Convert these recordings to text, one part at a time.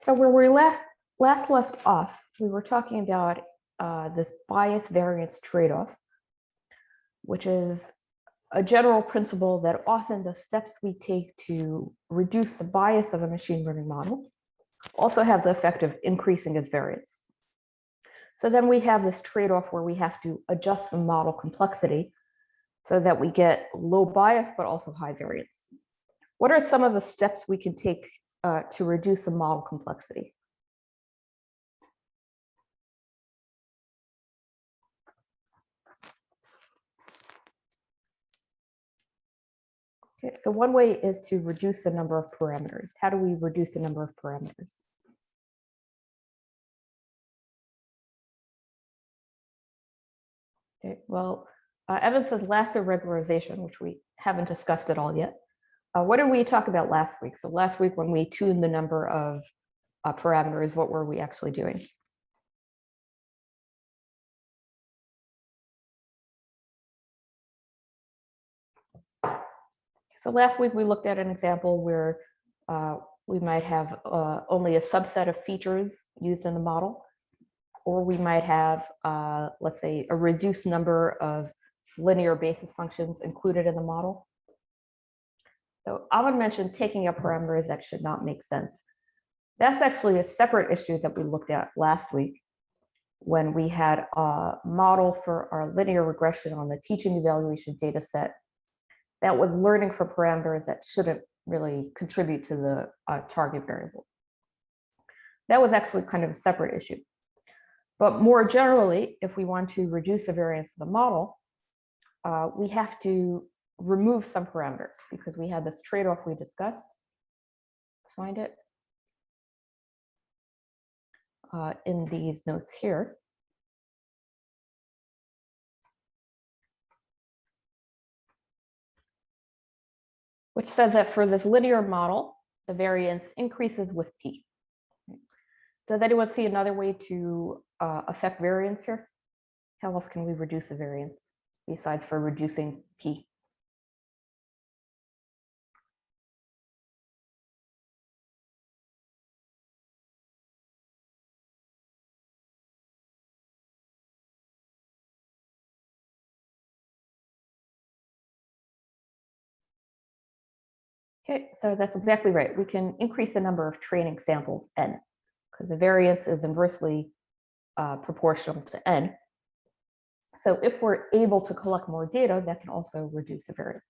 So where we last left off, we were talking about this bias variance trade-off, which is a general principle that often the steps we take to reduce the bias of a machine learning model also have the effect of increasing its variance. So then we have this trade-off where we have to adjust the model complexity so that we get low bias, but also high variance. What are some of the steps we can take to reduce the model complexity? Okay, so one way is to reduce the number of parameters. How do we reduce the number of parameters? Okay, well, Evan says lasso regularization, which we haven't discussed at all yet. What did we talk about last week? So last week when we tuned the number of parameters, what were we actually doing? So last week we looked at an example where we might have only a subset of features used in the model, or we might have, let's say, a reduced number of linear basis functions included in the model. So Alan mentioned taking up parameters that should not make sense. That's actually a separate issue that we looked at last week when we had a model for our linear regression on the teaching evaluation data set that was learning for parameters that shouldn't really contribute to the target variable. That was actually kind of a separate issue. But more generally, if we want to reduce the variance of the model, we have to remove some parameters because we had this trade-off we discussed. Find it in these notes here. Which says that for this linear model, the variance increases with p. Does anyone see another way to affect variance here? How else can we reduce the variance besides for reducing p? Okay, so that's exactly right. We can increase the number of training samples n, because the variance is inversely proportional to n. So if we're able to collect more data, that can also reduce the variance.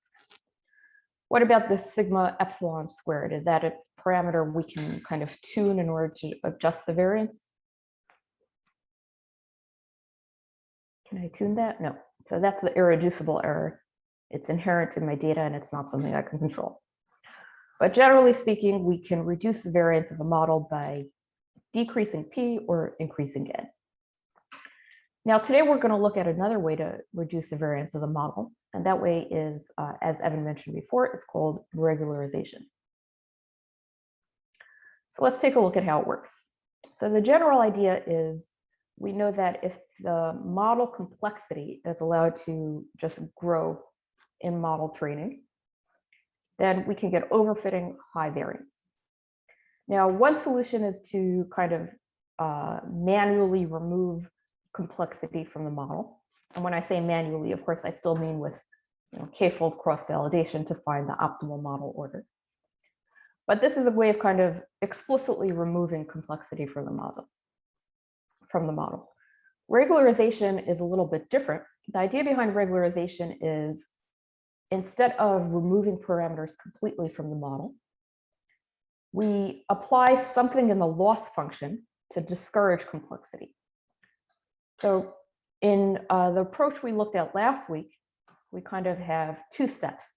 What about the sigma epsilon squared? Is that a parameter we can kind of tune in order to adjust the variance? Can I tune that? No. So that's the irreducible error. It's inherent in my data and it's not something I can control. But generally speaking, we can reduce the variance of a model by decreasing p or increasing n. Now, today we're going to look at another way to reduce the variance of the model, and that way is, as Evan mentioned before, it's called regularization. So let's take a look at how it works. So the general idea is we know that if the model complexity is allowed to just grow in model training, then we can get overfitting high variance. Now, one solution is to kind of manually remove complexity from the model. And when I say manually, of course, I still mean with k-fold cross-validation to find the optimal model order. But this is a way of kind of explicitly removing complexity from the model. Regularization is a little bit different. The idea behind regularization is instead of removing parameters completely from the model, we apply something in the loss function to discourage complexity. So in the approach we looked at last week, we kind of have two steps.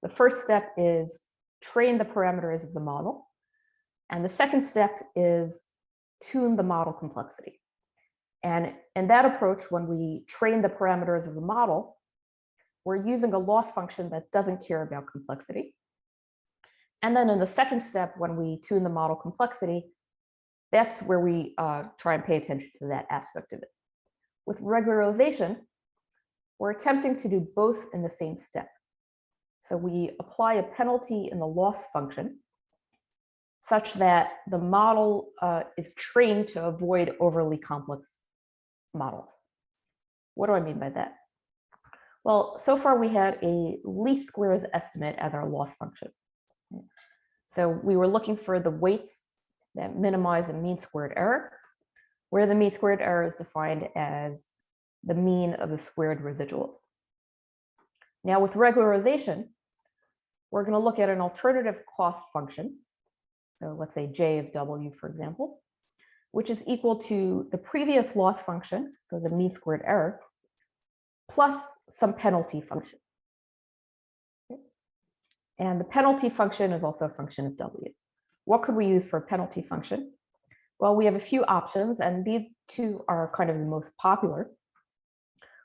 The first step is train the parameters of the model. And the second step is tune the model complexity. And in that approach, when we train the parameters of the model, we're using a loss function that doesn't care about complexity. And then in the second step, when we tune the model complexity, that's where we try and pay attention to that aspect of it. With regularization, we're attempting to do both in the same step. So we apply a penalty in the loss function such that the model is trained to avoid overly complex models. What do I mean by that? Well, so far we had a least squares estimate as our loss function. So we were looking for the weights that minimize the mean squared error, where the mean squared error is defined as the mean of the squared residuals. Now with regularization, we're going to look at an alternative cost function. So let's say J of W, for example, which is equal to the previous loss function, so the mean squared error, plus some penalty function. And the penalty function is also a function of W. What could we use for a penalty function? Well, we have a few options, and these two are kind of the most popular.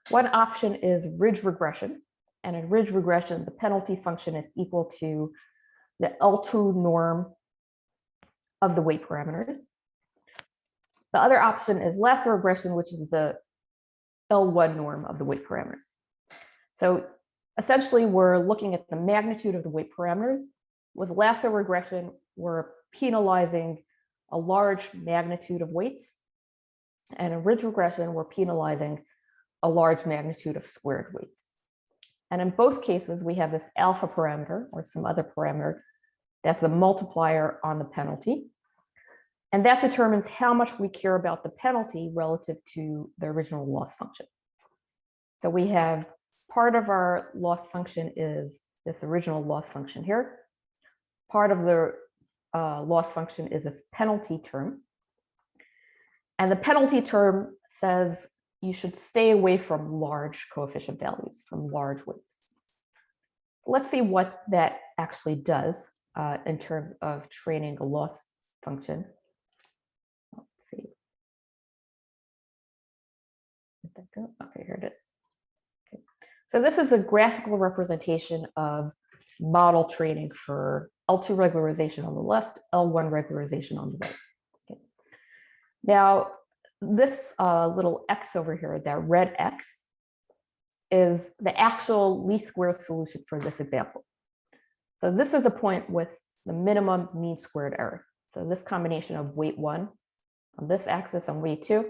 One option is ridge regression. And in ridge regression, the penalty function is equal to the L2 norm of the weight parameters. The other option is lasso regression, which is the L1 norm of the weight parameters. So essentially, we're looking at the magnitude of the weight parameters. With lasso regression, we're penalizing a large magnitude of weights. And in ridge regression, we're penalizing a large magnitude of squared weights. And in both cases, we have this alpha parameter or some other parameter that's a multiplier on the penalty. And that determines how much we care about the penalty relative to the original loss function. So we have part of our loss function is this original loss function here. Part of the loss function is this penalty term. And the penalty term says you should stay away from large coefficient values, from large weights. Let's see what that actually does in terms of training a loss function. Let's see. Where'd that go? Okay, here it is. Okay. So this is a graphical representation of model training for L2 regularization on the left, L1 regularization on the right. Okay. Now, this little X over here, that red X, is the actual least squares solution for this example. So this is a point with the minimum mean squared error. So this combination of weight 1 on this axis and weight 2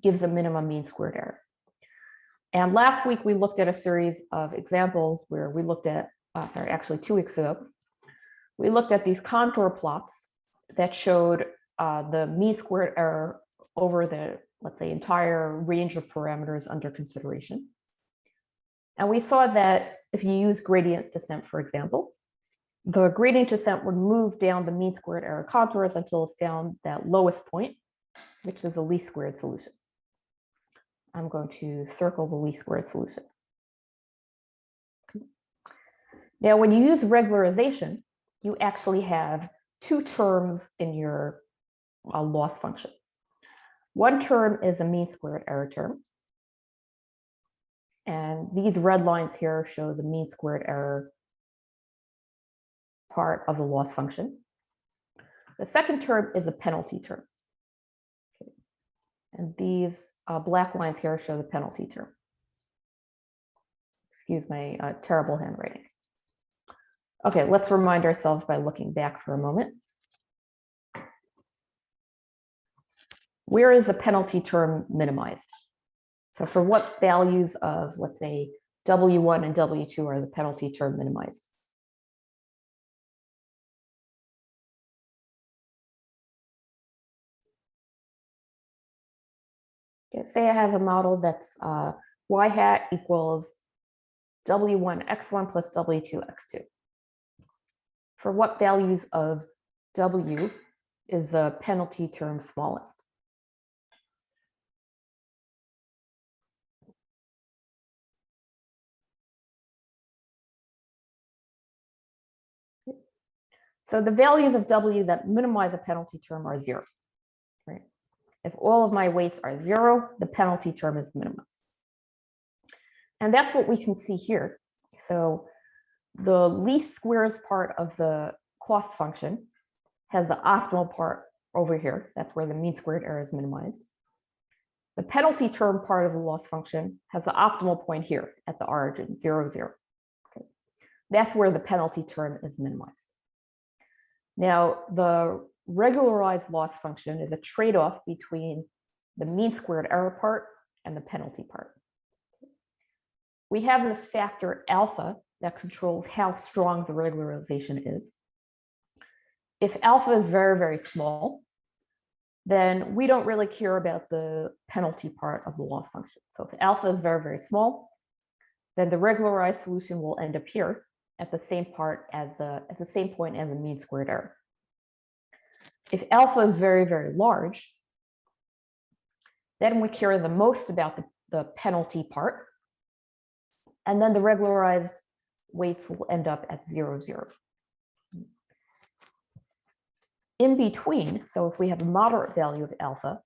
gives a minimum mean squared error. And last week we looked at a series of examples where we looked at, actually 2 weeks ago, we looked at these contour plots that showed the mean squared error over the, let's say, entire range of parameters under consideration. And we saw that if you use gradient descent, for example, the gradient descent would move down the mean squared error contours until it found that lowest point, which is the least squared solution. I'm going to circle the least squared solution. Now, when you use regularization, you actually have 2 terms in your loss function. One term is a mean squared error term. And these red lines here show the mean squared error part of the loss function. The second term is a penalty term. Okay. And these black lines here show the penalty term. Excuse my terrible handwriting. Okay, let's remind ourselves by looking back for a moment. Where is the penalty term minimized? So for what values of, let's say, W1 and W2 are the penalty term minimized? Okay, say I have a model that's y hat equals W1 x1 plus W2 x2. For what values of W is the penalty term smallest? So the values of W that minimize a penalty term are 0. Right? If all of my weights are 0, the penalty term is minimized. And that's what we can see here. So the least squares part of the cost function has the optimal part over here. That's where the mean squared error is minimized. The penalty term part of the loss function has the optimal point here at the origin, 0, 0. Okay. That's where the penalty term is minimized. Now, the regularized loss function is a trade-off between the mean squared error part and the penalty part. We have this factor alpha that controls how strong the regularization is. If alpha is very, very small, then we don't really care about the penalty part of the loss function. So if alpha is very, very small, then the regularized solution will end up here at the same point as the mean squared error. If alpha is very, very large, then we care the most about the penalty part, and then the regularized weights will end up at 0, 0. In between, so if we have a moderate value of alpha,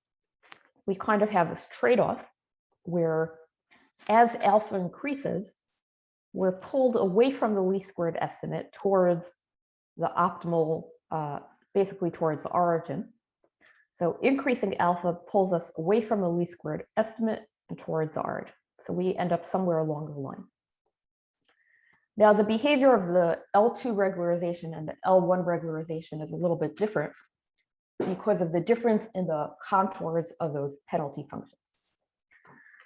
we kind of have this trade-off where as alpha increases, we're pulled away from the least squared estimate towards the optimal, basically towards the origin. So increasing alpha pulls us away from the least squared estimate and towards the origin. So we end up somewhere along the line. Now, the behavior of the L2 regularization and the L1 regularization is a little bit different because of the difference in the contours of those penalty functions.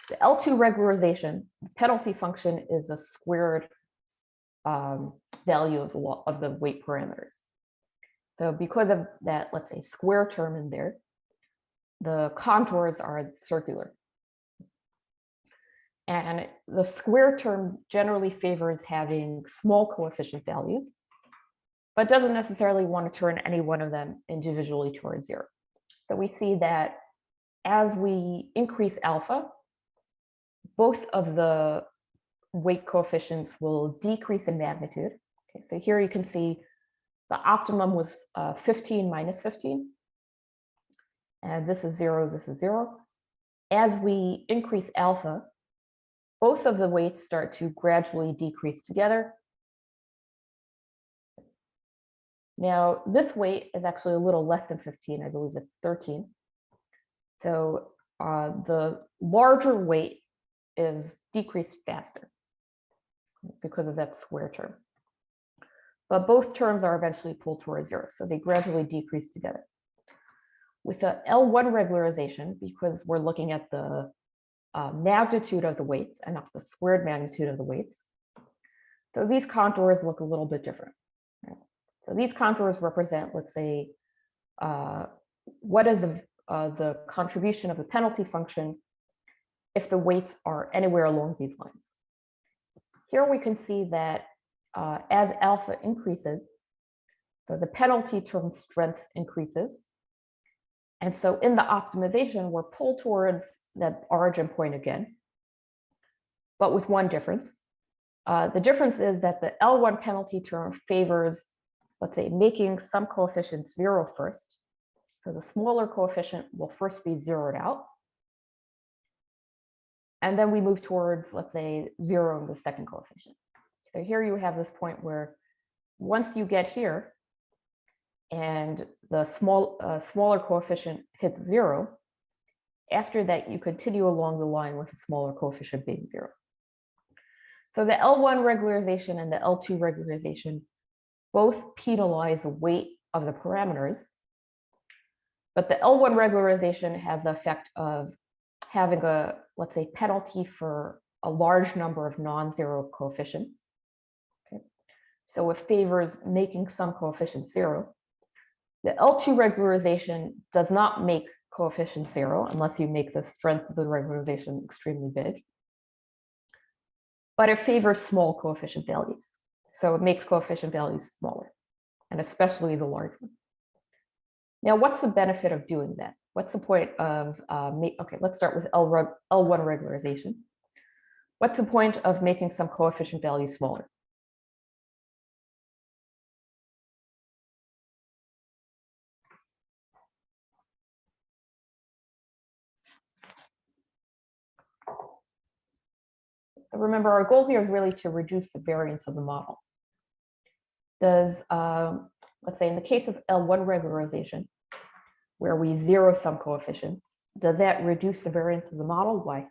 The L2 regularization, the penalty function is a squared value of the weight parameters. So because of that, let's say, square term in there, the contours are circular. And the square term generally favors having small coefficient values, but doesn't necessarily want to turn any one of them individually towards 0. So we see that as we increase alpha, both of the weight coefficients will decrease in magnitude. Okay, so here you can see the optimum was 15 minus 15. And this is 0, this is 0. As we increase alpha, both of the weights start to gradually decrease together. Now, this weight is actually a little less than 15, I believe it's 13. So the larger weight is decreased faster because of that square term. But both terms are eventually pulled towards 0, so they gradually decrease together. With the L1 regularization, because we're looking at the magnitude of the weights and not the squared magnitude of the weights, so these contours look a little bit different. Right? So these contours represent, let's say, what is the contribution of the penalty function if the weights are anywhere along these lines. Here we can see that as alpha increases, so the penalty term strength increases. And so in the optimization, we're pulled towards that origin point again, but with one difference. The difference is that the L1 penalty term favors, let's say, making some coefficients 0 first. So the smaller coefficient will first be zeroed out. And then we move towards, let's say, 0 in the second coefficient. So here you have this point where once you get here and the smaller coefficient hits 0, after that you continue along the line with the smaller coefficient being 0. So the L1 regularization and the L2 regularization both penalize the weight of the parameters, but the L1 regularization has the effect of having a, let's say, penalty for a large number of non-zero coefficients. Okay. So it favors making some coefficients 0. The L2 regularization does not make coefficient 0 unless you make the strength of the regularization extremely big. But it favors small coefficient values. So it makes coefficient values smaller, and especially the large one. Now, what's the benefit of doing that? What's the point of, okay, let's start with L1 regularization. What's the point of making some coefficient values smaller? So remember, our goal here is really to reduce the variance of the model. Does, let's say in the case of L1 regularization, where we zero some coefficients, does that reduce the variance of the model? Why?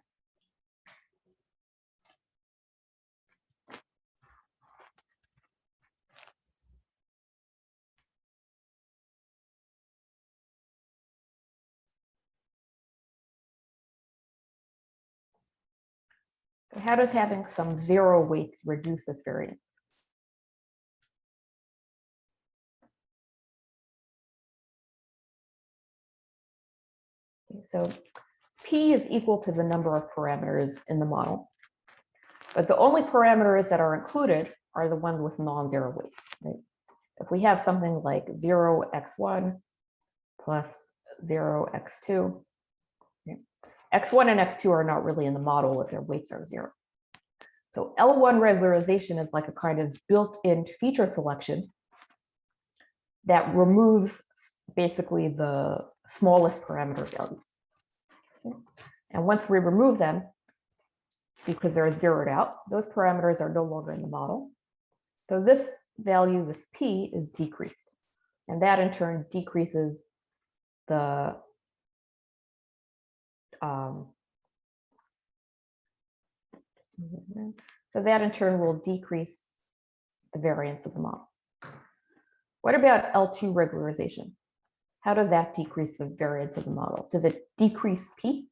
So how does having some zero weights reduce this variance? Okay, so P is equal to the number of parameters in the model, but the only parameters that are included are the ones with non-zero weights. Right? If we have something like 0x1 plus 0x2, okay, x1 and x2 are not really in the model if their weights are 0. So L1 regularization is like a kind of built-in feature selection that removes basically the smallest parameter values. Okay. And once we remove them, because they're zeroed out, those parameters are no longer in the model. So this value, this P, is decreased. And that in turn decreases the so that in turn will decrease the variance of the model. What about L2 regularization? How does that decrease the variance of the model? Does it decrease P?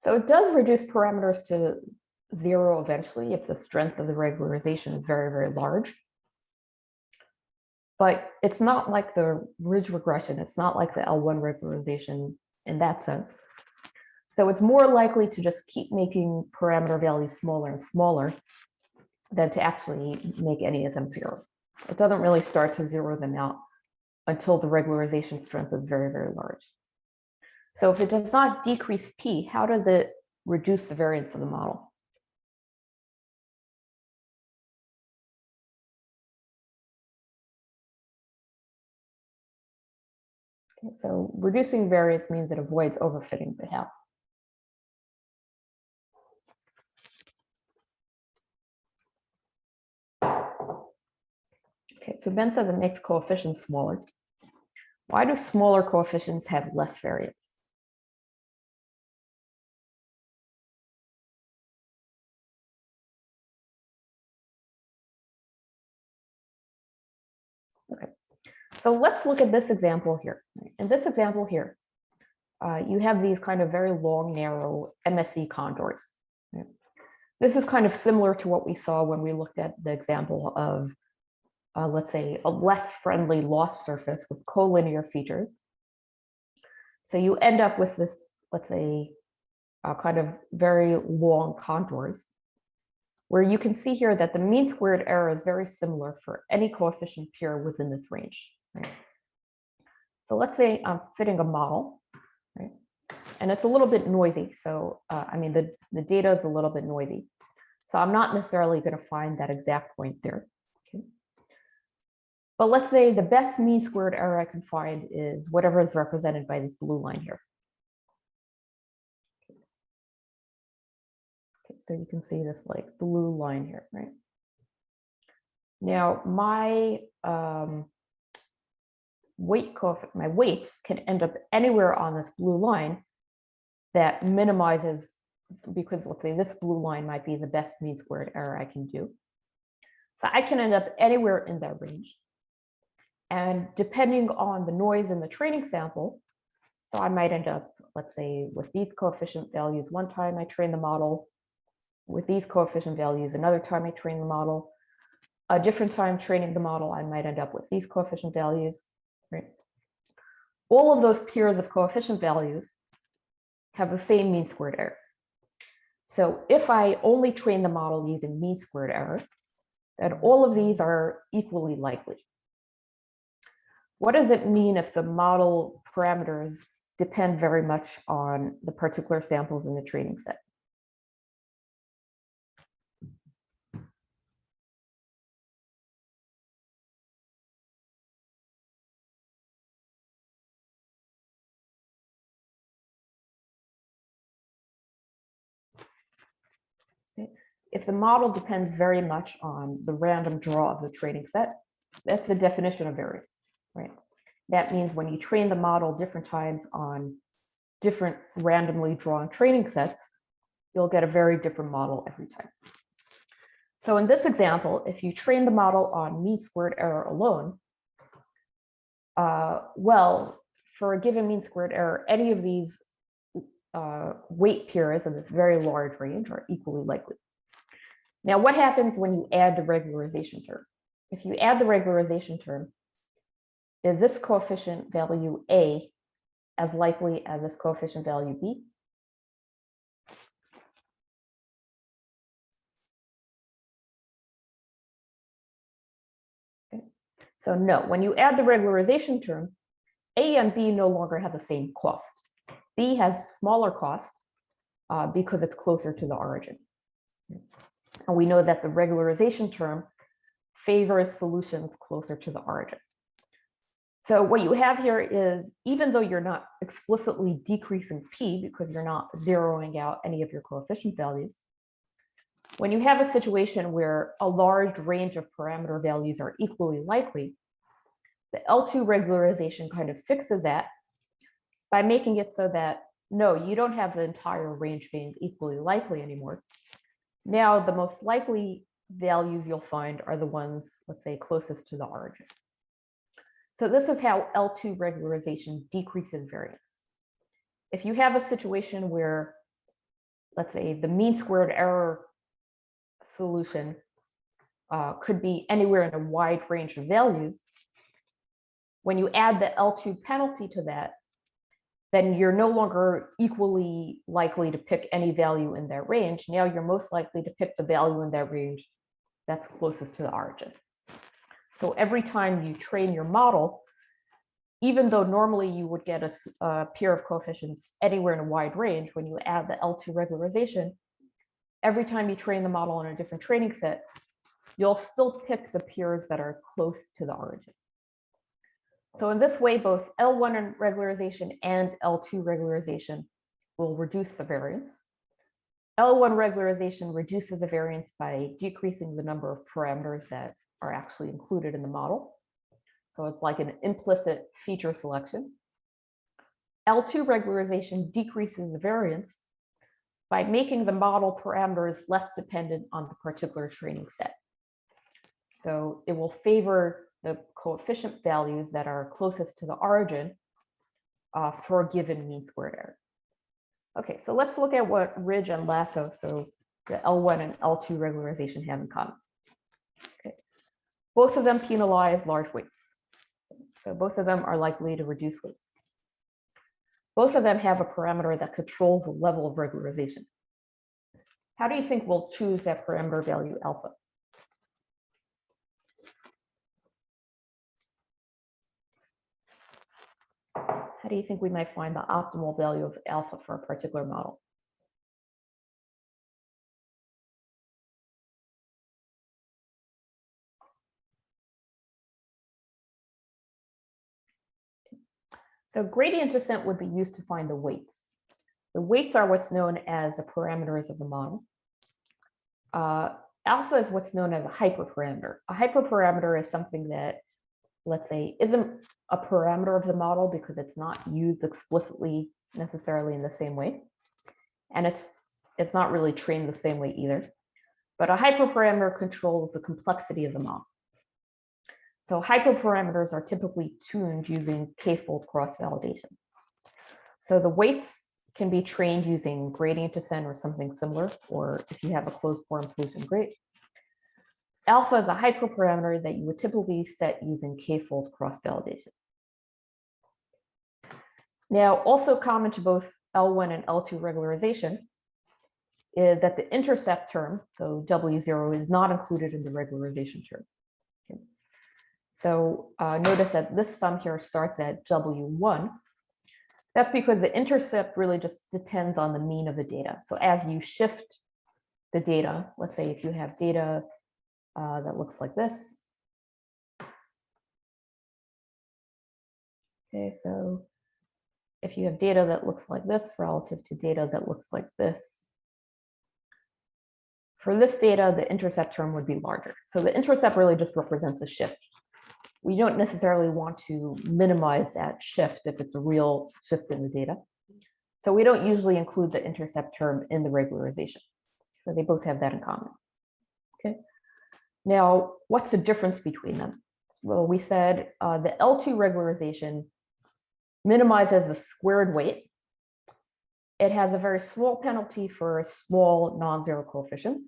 So it does reduce parameters to 0 eventually if the strength of the regularization is very, very large. But it's not like the ridge regression. It's not like the L1 regularization in that sense. So it's more likely to just keep making parameter values smaller and smaller than to actually make any of them 0. It doesn't really start to zero them out until the regularization strength is very, very large. So if it does not decrease P, how does it reduce the variance of the model? Okay, so reducing variance means it avoids overfitting, but how? Okay, so Ben says it makes coefficients smaller. Why do smaller coefficients have less variance? Okay, so let's look at this example here. In this example here, you have these kind of very long, narrow MSE contours. Right? This is kind of similar to what we saw when we looked at the example of, let's say, a less friendly loss surface with collinear features. So you end up with this, let's say, kind of very long contours, where you can see here that the mean squared error is very similar for any coefficient pure within this range. Right? So let's say I'm fitting a model, right? And it's a little bit noisy. So I mean, the data is a little bit noisy. So I'm not necessarily going to find that exact point there. Okay. But let's say the best mean squared error I can find is whatever is represented by this blue line here. Okay, so you can see this like blue line here, right? Now my my weights can end up anywhere on this blue line that minimizes, because let's say this blue line might be the best mean squared error I can do. So I can end up anywhere in that range. And depending on the noise in the training sample, so I might end up, let's say, with these coefficient values one time I train the model, with these coefficient values another time I train the model, a different time training the model, I might end up with these coefficient values, right? All of those pairs of coefficient values have the same mean squared error. So if I only train the model using mean squared error, then all of these are equally likely. What does it mean if the model parameters depend very much on the particular samples in the training set? If the model depends very much on the random draw of the training set, that's the definition of variance, right? That means when you train the model different times on different randomly drawn training sets, you'll get a very different model every time. So in this example, if you train the model on mean squared error alone, well, for a given mean squared error, any of these weight pairs in this very large range are equally likely. Now, what happens when you add the regularization term? If you add the regularization term, is this coefficient value A as likely as this coefficient value B? Okay. So no, when you add the regularization term, A and B no longer have the same cost. B has smaller cost because it's closer to the origin. And we know that the regularization term favors solutions closer to the origin. So what you have here is, even though you're not explicitly decreasing P because you're not zeroing out any of your coefficient values, when you have a situation where a large range of parameter values are equally likely, the L2 regularization kind of fixes that by making it so that, no, you don't have the entire range being equally likely anymore. Now, the most likely values you'll find are the ones, let's say, closest to the origin. So this is how L2 regularization decreases variance. If you have a situation where, let's say, the mean squared error solution could be anywhere in a wide range of values, when you add the L2 penalty to that, then you're no longer equally likely to pick any value in that range. Now you're most likely to pick the value in that range that's closest to the origin. So every time you train your model, even though normally you would get a pair of coefficients anywhere in a wide range, when you add the L2 regularization, every time you train the model on a different training set, you'll still pick the pairs that are close to the origin. So in this way, both L1 regularization and L2 regularization will reduce the variance. L1 regularization reduces the variance by decreasing the number of parameters that are actually included in the model. So it's like an implicit feature selection. L2 regularization decreases the variance by making the model parameters less dependent on the particular training set. So it will favor the coefficient values that are closest to the origin for a given mean squared error. Okay, so let's look at what ridge and lasso, so the L1 and L2 regularization have in common. Okay. Both of them penalize large weights. So both of them are likely to reduce weights. Both of them have a parameter that controls the level of regularization. How do you think we'll choose that parameter value alpha? How do you think we might find the optimal value of alpha for a particular model? So gradient descent would be used to find the weights. The weights are what's known as the parameters of the model. Alpha is what's known as a hyperparameter. A hyperparameter is something that, let's say, isn't a parameter of the model because it's not used explicitly necessarily in the same way. And it's not really trained the same way either. But a hyperparameter controls the complexity of the model. So hyperparameters are typically tuned using k-fold cross-validation. So the weights can be trained using gradient descent or something similar, or if you have a closed form solution, great. Alpha is a hyperparameter that you would typically set using k-fold cross-validation. Now, also common to both L1 and L2 regularization is that the intercept term, so W0, is not included in the regularization term. Okay. So notice that this sum here starts at W1. That's because the intercept really just depends on the mean of the data. So as you shift the data, let's say if you have data that looks like this. Okay, so if you have data that looks like this relative to data that looks like this, for this data, the intercept term would be larger. So the intercept really just represents a shift. we don't necessarily want to minimize that shift if it's a real shift in the data. So we don't usually include the intercept term in the regularization. So they both have that in common. Okay. Now, what's the difference between them? Well, we said the L2 regularization minimizes the squared weight. It has a very small penalty for small non-zero coefficients.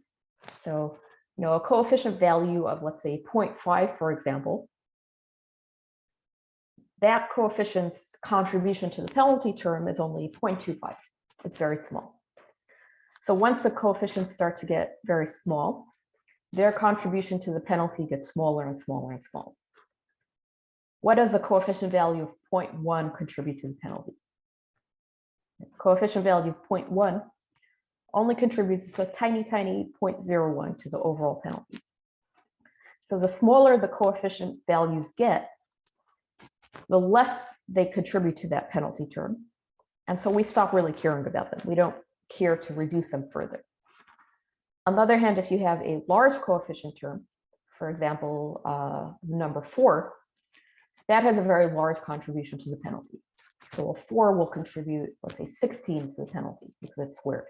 So, a coefficient value of, let's say, 0.5, for example, that coefficient's contribution to the penalty term is only 0.25. It's very small. So once the coefficients start to get very small, their contribution to the penalty gets smaller and smaller and smaller. What does the coefficient value of 0.1 contribute to the penalty? The coefficient value of 0.1 only contributes to a tiny, tiny 0.01 to the overall penalty. So the smaller the coefficient values get, the less they contribute to that penalty term. And so we stop really caring about them. We don't care to reduce them further. On the other hand, if you have a large coefficient term, for example, number 4, that has a very large contribution to the penalty. So a 4 will contribute, let's say, 16 to the penalty because it's squared.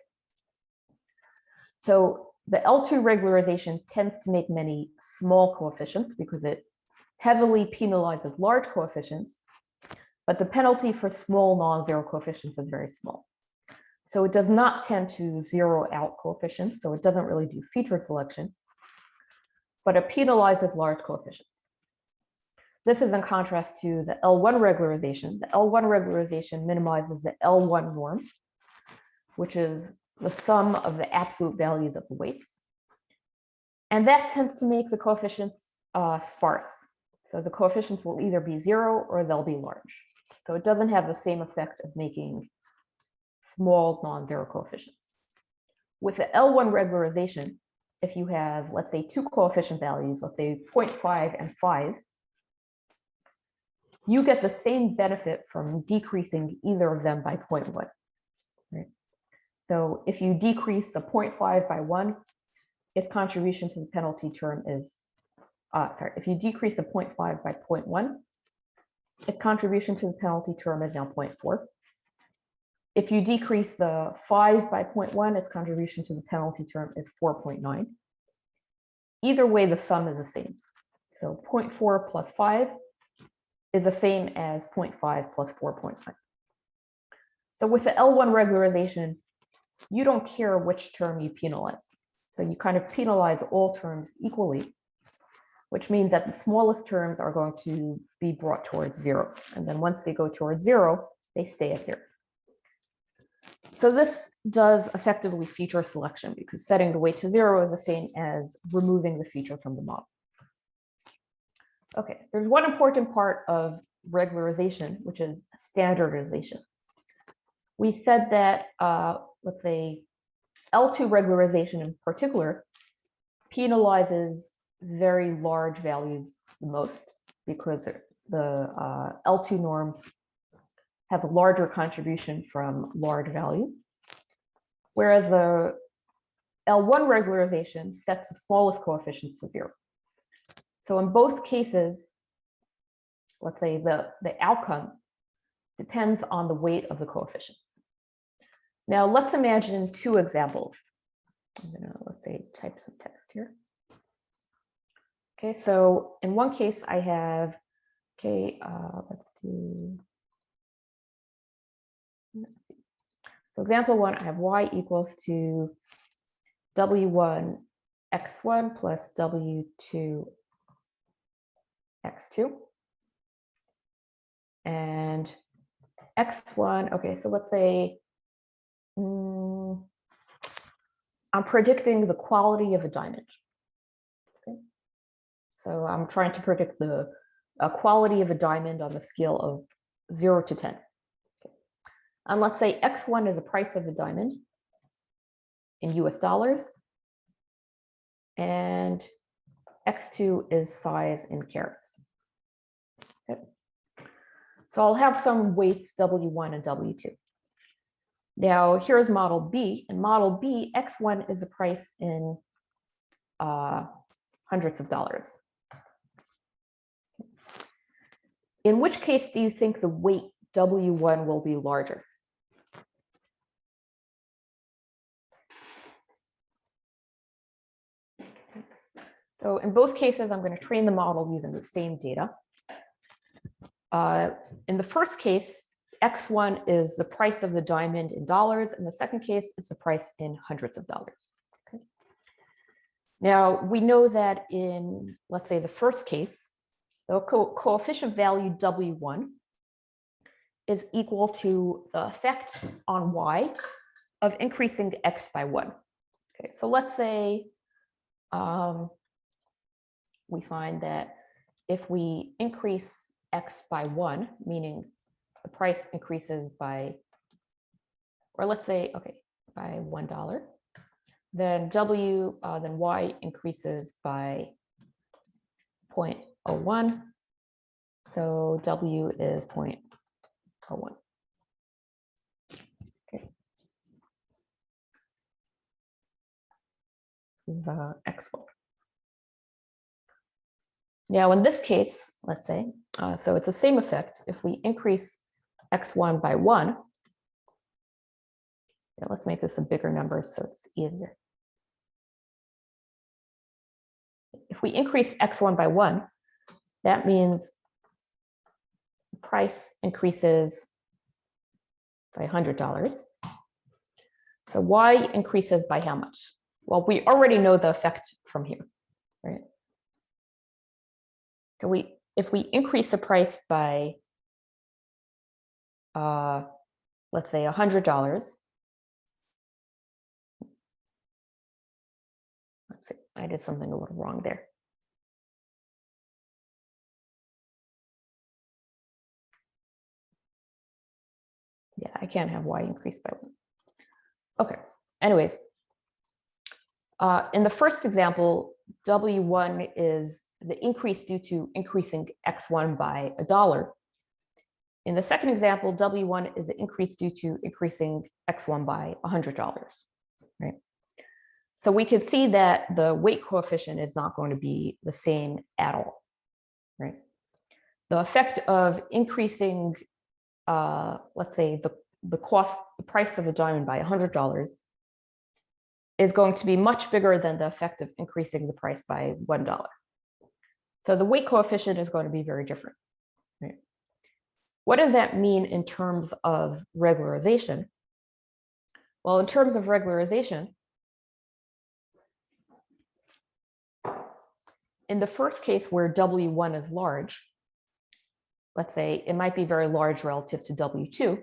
So the L2 regularization tends to make many small coefficients because it heavily penalizes large coefficients, but the penalty for small non-zero coefficients is very small. So it does not tend to zero out coefficients, so it doesn't really do feature selection, but it penalizes large coefficients. This is in contrast to the L1 regularization. The L1 regularization minimizes the L1 norm, which is the sum of the absolute values of the weights. And that tends to make the coefficients sparse. So the coefficients will either be 0 or they'll be large. So it doesn't have the same effect of making small non-zero coefficients. With the L1 regularization, if you have, let's say, 2 coefficient values, let's say 0.5 and 5, you get the same benefit from decreasing either of them by 0.1. Right? So if you decrease the 0.5 by 1, its contribution to the penalty term is, if you decrease the 0.5 by 0.1, its contribution to the penalty term is now 0.4. If you decrease the 5 by 0.1, its contribution to the penalty term is 4.9. Either way, the sum is the same. So 0.4 plus 5 is the same as 0.5 plus 4.9. So with the L1 regularization, you don't care which term you penalize. So you kind of penalize all terms equally, which means that the smallest terms are going to be brought towards 0. And then once they go towards 0, they stay at 0. So this does effectively feature selection because setting the weight to 0 is the same as removing the feature from the model. Okay, there's one important part of regularization, which is standardization. We said that, let's say, L2 regularization in particular penalizes very large values the most because the L2 norm has a larger contribution from large values, whereas the L1 regularization sets the smallest coefficients to 0. So in both cases, let's say the outcome depends on the weight of the coefficients. Now let's imagine 2 examples. I'm gonna, let's say, type some text here. Okay, so in one case I have, okay, let's do, so example 1, I have y equals to w1 x1 plus w2 x2. And x1, okay, so let's say I'm predicting the quality of a diamond. Okay. So I'm trying to predict the quality of a diamond on the scale of 0 to 10. Okay. And let's say x1 is the price of a diamond in US dollars, and x2 is size in carats. Okay. So I'll have some weights W1 and W2. Now here's model B. In model B, x1 is the price in hundreds of dollars. In which case do you think the weight W1 will be larger? So in both cases, I'm going to train the model using the same data. In the first case, X1 is the price of the diamond in dollars. In the second case, it's the price in hundreds of dollars. Okay. Now, we know that in, let's say, the first case, the coefficient value W1 is equal to the effect on Y of increasing X by 1. Okay, so let's say we find that if we increase X by 1, meaning the price increases by, or let's say, okay, by $1, then then Y increases by 0.01. So W is 0.01. Okay. This is X1. Now, in this case, let's say, so it's the same effect. If we increase X1 by 1, yeah, let's make this a bigger number so it's easier. If we increase X1 by 1, that means the price increases by $100. So Y increases by how much? Well, we already know the effect from here, right? So if we increase the price by, let's say $100, let's see, I did something a little wrong there. Yeah, I can't have Y increase by 1. Okay, anyways, in the first example, W1 is the increase due to increasing X1 by $1. In the second example, W1 is the increase due to increasing X1 by $100, right? So we can see that the weight coefficient is not going to be the same at all, right? The effect of increasing, let's say, the price of a diamond by $100 is going to be much bigger than the effect of increasing the price by $1. So the weight coefficient is going to be very different, right? What does that mean in terms of regularization? Well, in terms of regularization, in the first case where W1 is large, let's say it might be very large relative to W2.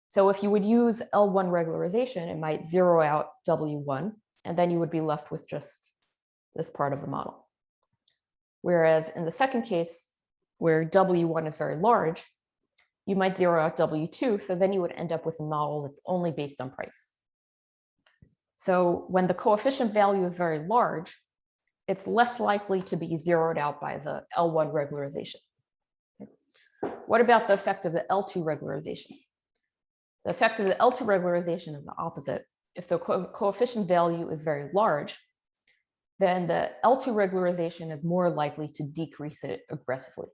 So if you would use L1 regularization, it might zero out W1, and then you would be left with just this part of the model. Whereas in the second case, where W1 is very large, you might zero out W2, so then you would end up with a model that's only based on price. So when the coefficient value is very large, it's less likely to be zeroed out by the L1 regularization. What about the effect of the L2 regularization? The effect of the L2 regularization is the opposite. If the coefficient value is very large, then the L2 regularization is more likely to decrease it aggressively.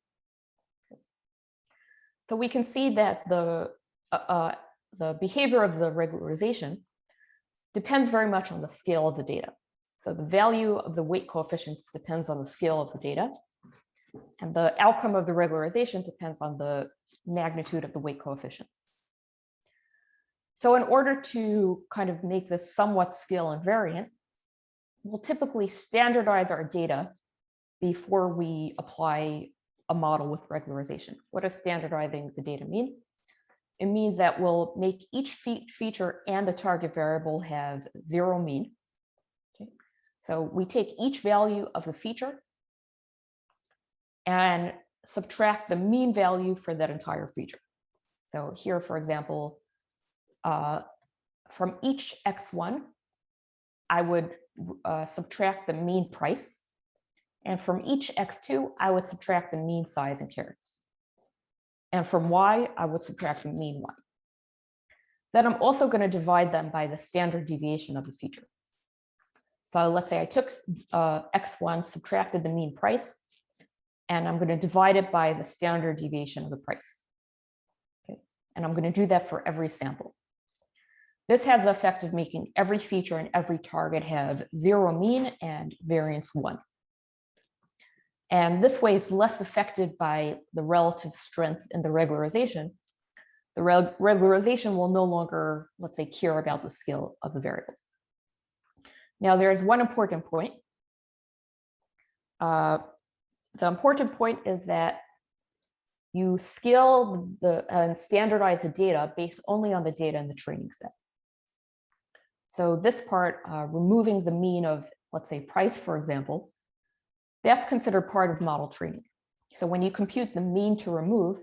So we can see that the behavior of the regularization depends very much on the scale of the data. So the value of the weight coefficients depends on the scale of the data, and the outcome of the regularization depends on the magnitude of the weight coefficients. So in order to kind of make this somewhat scale invariant, we'll typically standardize our data before we apply a model with regularization. What does standardizing the data mean? It means that we'll make each feature and the target variable have 0 mean. Okay. So we take each value of the feature and subtract the mean value for that entire feature. So here, for example, from each X1, I would subtract the mean price. And from each X2, I would subtract the mean size in carats. And from Y, I would subtract the mean Y. Then I'm also going to divide them by the standard deviation of the feature. So let's say I took X1, subtracted the mean price, and I'm going to divide it by the standard deviation of the price. Okay. And I'm going to do that for every sample. This has the effect of making every feature and every target have 0 mean and variance 1. And this way, it's less affected by the relative strength in the regularization. The regularization will no longer, let's say, care about the scale of the variables. Now, there's one important point. The important point is that you scale and standardize the data based only on the data in the training set. So this part, removing the mean of, let's say, price, for example, that's considered part of model training. So when you compute the mean to remove,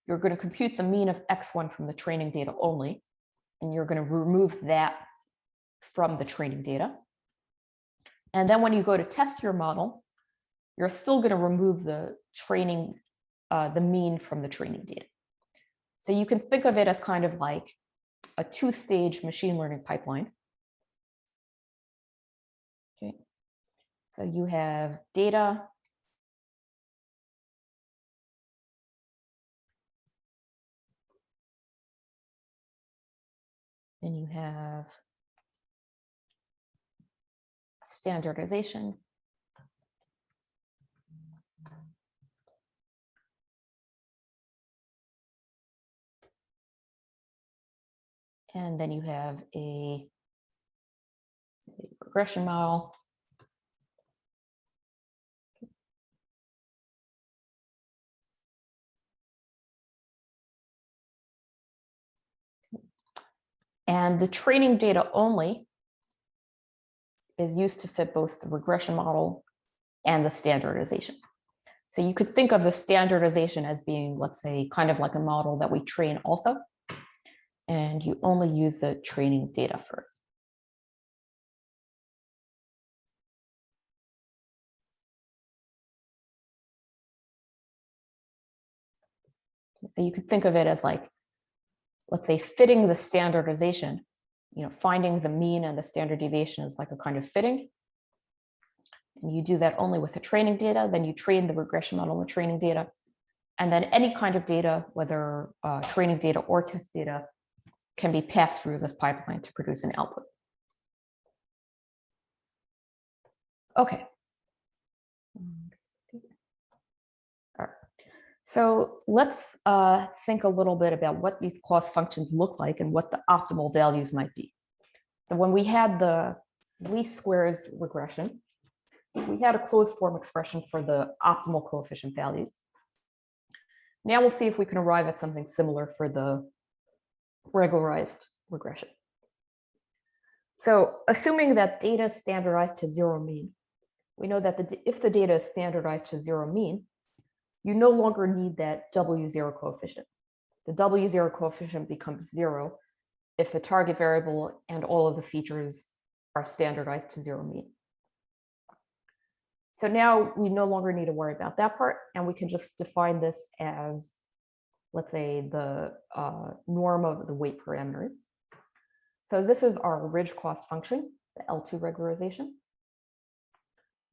you're going to compute the mean of x1 from the training data only, and you're going to remove that from the training data. And then when you go to test your model, you're still going to remove the mean from the training data. So you can think of it as kind of like a 2-stage machine learning pipeline. Okay. So you have data, then you have standardization, and then you have a regression model. And the training data only is used to fit both the regression model and the standardization. So you could think of the standardization as being, let's say, kind of like a model that we train also, and you only use the training data for it. So you could think of it as like, let's say, fitting the standardization, finding the mean and the standard deviation is like a kind of fitting. And you do that only with the training data. Then you train the regression model on the training data. And then any kind of data, whether training data or test data, can be passed through this pipeline to produce an output. Okay. All right. So let's think a little bit about what these cost functions look like and what the optimal values might be. So when we had the least squares regression, we had a closed form expression for the optimal coefficient values. Now we'll see if we can arrive at something similar for the regularized regression. So assuming that data is standardized to 0 mean, we know that if the data is standardized to 0 mean, you no longer need that W0 coefficient. The W0 coefficient becomes 0 if the target variable and all of the features are standardized to 0 mean. So now we no longer need to worry about that part, and we can just define this as, let's say, the norm of the weight parameters. So this is our ridge cost function, the L2 regularization.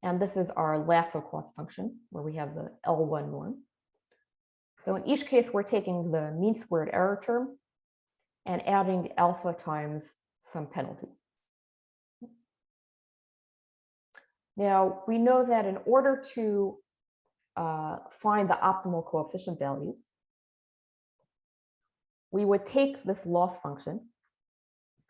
And this is our lasso cost function, where we have the L1 norm. So in each case, we're taking the mean squared error term and adding alpha times some penalty. Now, we know that in order to find the optimal coefficient values, we would take this loss function,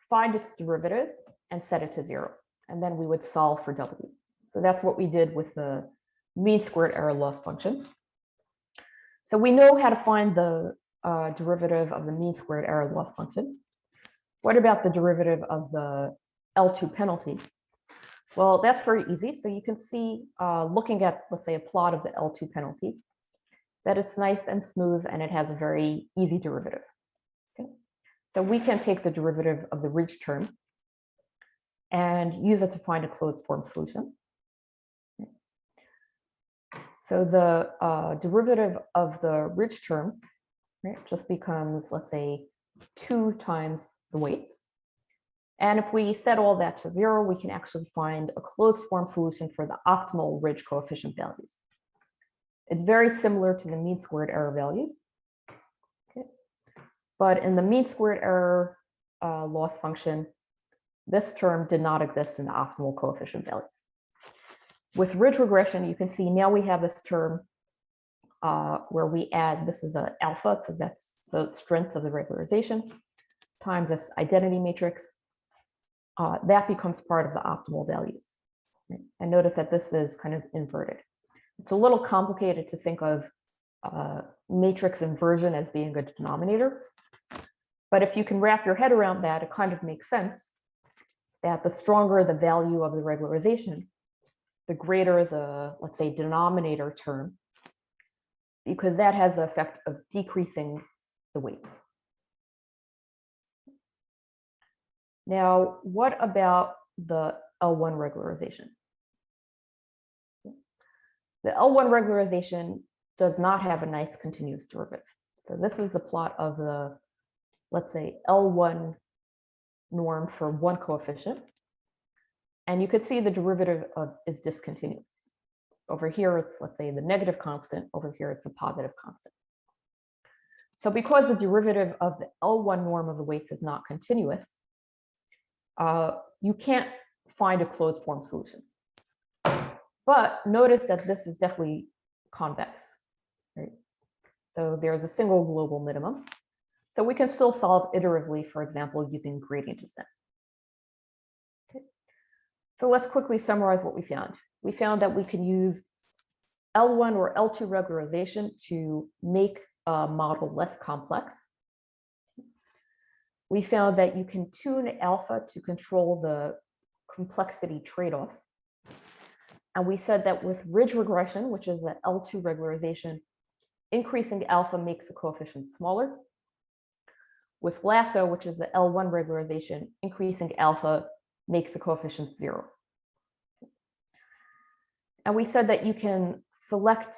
find its derivative, and set it to 0. And then we would solve for W. So that's what we did with the mean squared error loss function. So we know how to find the derivative of the mean squared error loss function. What about the derivative of the L2 penalty? Well, that's very easy. So you can see, looking at, let's say, a plot of the L2 penalty, that it's nice and smooth and it has a very easy derivative. Okay. So we can take the derivative of the ridge term and use it to find a closed form solution. So the derivative of the ridge term, right, just becomes, let's say, 2 times the weights. And if we set all that to 0, we can actually find a closed form solution for the optimal ridge coefficient values. It's very similar to the mean squared error values. Okay. But in the mean squared error loss function, this term did not exist in the optimal coefficient values. With ridge regression, you can see now we have this term where we add, this is an alpha, so that's the strength of the regularization, times this identity matrix. That becomes part of the optimal values. And notice that this is kind of inverted. It's a little complicated to think of matrix inversion as being a denominator. But if you can wrap your head around that, it kind of makes sense that the stronger the value of the regularization, the greater the, let's say, denominator term, because that has the effect of decreasing the weights. Now, what about the L1 regularization? The L1 regularization does not have a nice continuous derivative. So this is the plot of the, let's say, L1 norm for one coefficient. And you could see the derivative is discontinuous. Over here, it's, let's say, the negative constant. Over here, it's a positive constant. So because the derivative of the L1 norm of the weights is not continuous, you can't find a closed form solution. But notice that this is definitely convex, right? So there's a single global minimum. So we can still solve iteratively, for example, using gradient descent. Okay. So let's quickly summarize what we found. We found that we can use L1 or L2 regularization to make a model less complex. We found that you can tune alpha to control the complexity trade-off. And we said that with ridge regression, which is the L2 regularization, increasing alpha makes the coefficient smaller. With lasso, which is the L1 regularization, increasing alpha makes the coefficient 0. And we said that you can select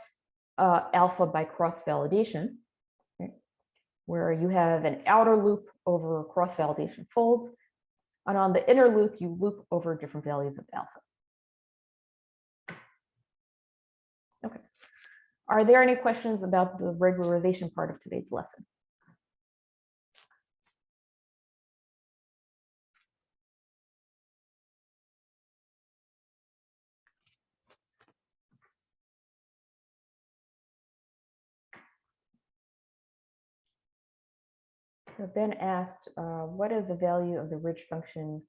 alpha by cross-validation, right, where you have an outer loop over cross-validation folds, and on the inner loop, you loop over different values of alpha. Okay. Are there any questions about the regularization part of today's lesson? So Ben asked, what is the value of the ridge function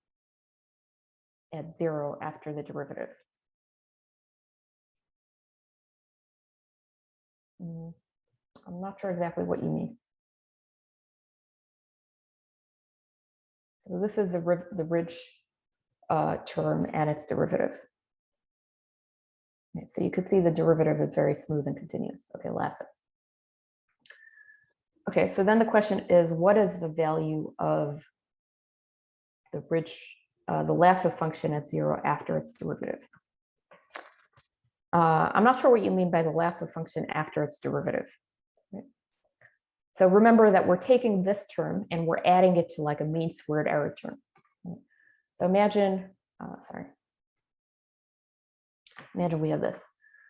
at 0 after the derivative? I'm not sure exactly what you mean. So this is the ridge term and its derivative. Okay, so you could see the derivative is very smooth and continuous. Okay, lasso. Okay, so then the question is, what is the value of the ridge, the lasso function at 0 after its derivative? I'm not sure what you mean by the lasso function after its derivative. Right? So remember that we're taking this term and we're adding it to like a mean squared error term. Right? So imagine we have this.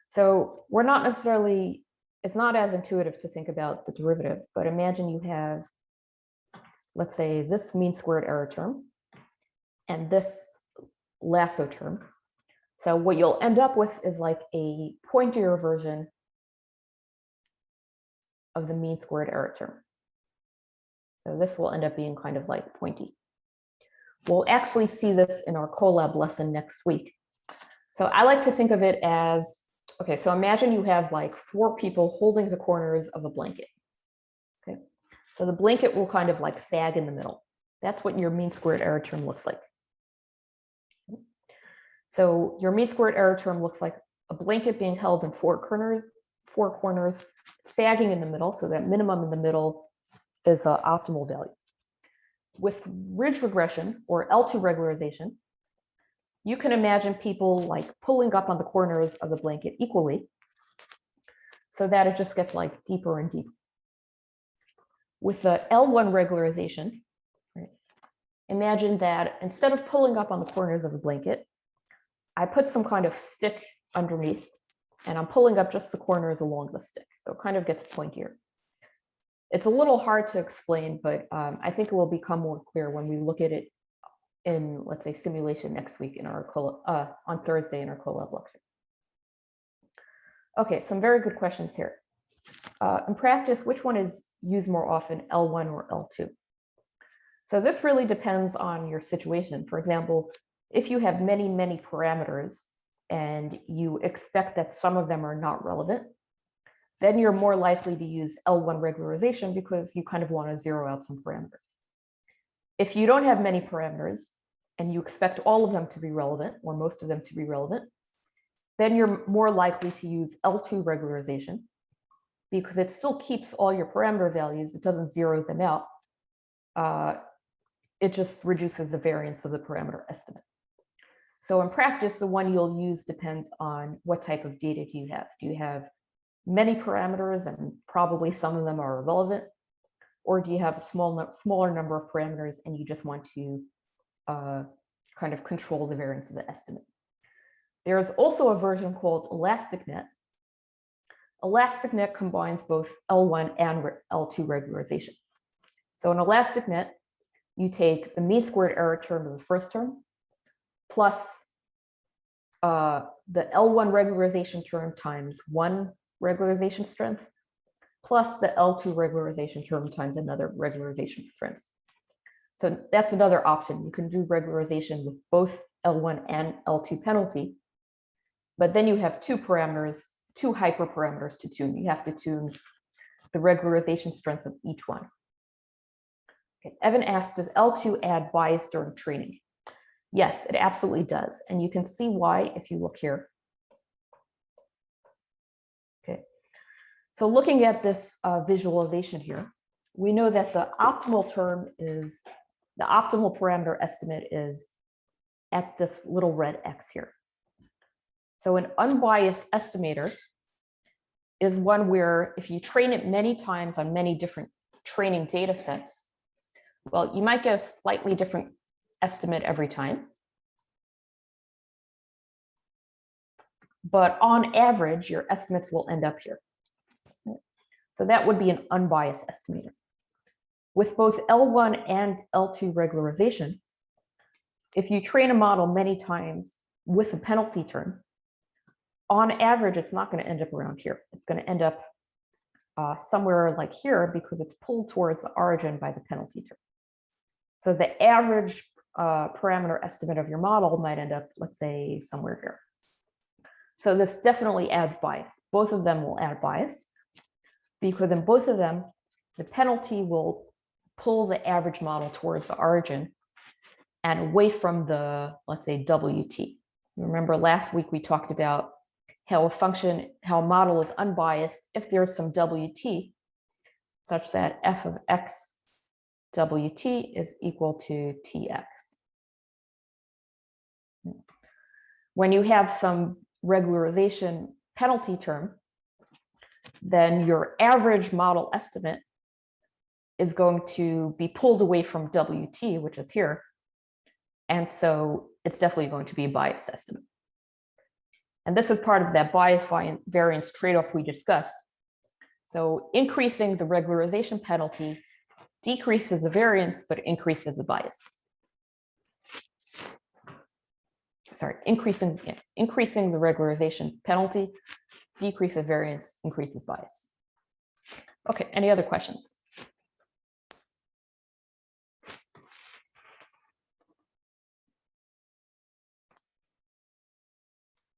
So we're not necessarily, it's not as intuitive to think about the derivative, but imagine you have, let's say, this mean squared error term and this lasso term. So what you'll end up with is like a pointier version of the mean squared error term. So this will end up being kind of like pointy. We'll actually see this in our collab lesson next week. So I like to think of it as, okay, so imagine you have like 4 people holding the corners of a blanket. Okay, so the blanket will kind of like sag in the middle. That's what your mean squared error term looks like. So your mean squared error term looks like a blanket being held in 4 corners, sagging in the middle, so that minimum in the middle is an optimal value. With ridge regression or L2 regularization, you can imagine people like pulling up on the corners of the blanket equally so that it just gets like deeper and deeper. With the L1 regularization, right, imagine that instead of pulling up on the corners of the blanket, I put some kind of stick underneath and I'm pulling up just the corners along the stick. So it kind of gets pointier. It's a little hard to explain, but I think it will become more clear when we look at it in, let's say, simulation next week in our on Thursday in our collab lecture. Okay, some very good questions here. In practice, which one is used more often, L1 or L2? So this really depends on your situation. For example, if you have many, many parameters and you expect that some of them are not relevant, then you're more likely to use L1 regularization because you kind of want to zero out some parameters. If you don't have many parameters and you expect all of them to be relevant or most of them to be relevant, then you're more likely to use L2 regularization because it still keeps all your parameter values. It doesn't zero them out. It just reduces the variance of the parameter estimate. So in practice, the one you'll use depends on what type of data do you have. Do you have many parameters and probably some of them are irrelevant? Or do you have a smaller number of parameters and you just want to kind of control the variance of the estimate? There's also a version called ElasticNet. ElasticNet combines both L1 and L2 regularization. So in ElasticNet, you take the mean squared error term of the first term plus the L1 regularization term times one regularization strength plus the L2 regularization term times another regularization strength. So that's another option. You can do regularization with both L1 and L2 penalty, but then you have two parameters, two hyperparameters to tune. You have to tune the regularization strength of each one. Okay. Evan asked, does L2 add bias during training? Yes, it absolutely does. And you can see why if you look here. Okay. So looking at this visualization here, we know that the optimal term is, the optimal parameter estimate is at this little red X here. So an unbiased estimator is one where if you train it many times on many different training data sets, well, you might get a slightly different estimate every time. But on average, your estimates will end up here. So that would be an unbiased estimator. With both L1 and L2 regularization, if you train a model many times with a penalty term, on average, it's not going to end up around here. It's going to end up somewhere like here because it's pulled towards the origin by the penalty term. So the average parameter estimate of your model might end up, let's say, somewhere here. So this definitely adds bias. Both of them will add bias because in both of them, the penalty will pull the average model towards the origin and away from the, let's say, WT. Remember last week we talked about how a model is unbiased if there's some WT such that f of x WT is equal to TX. When you have some regularization penalty term, then your average model estimate is going to be pulled away from WT, which is here. And so it's definitely going to be a biased estimate. And this is part of that bias variance trade-off we discussed. So increasing the regularization penalty decreases the variance, but increases the bias. Sorry, increasing the regularization penalty decreases variance, increases bias. Okay, any other questions?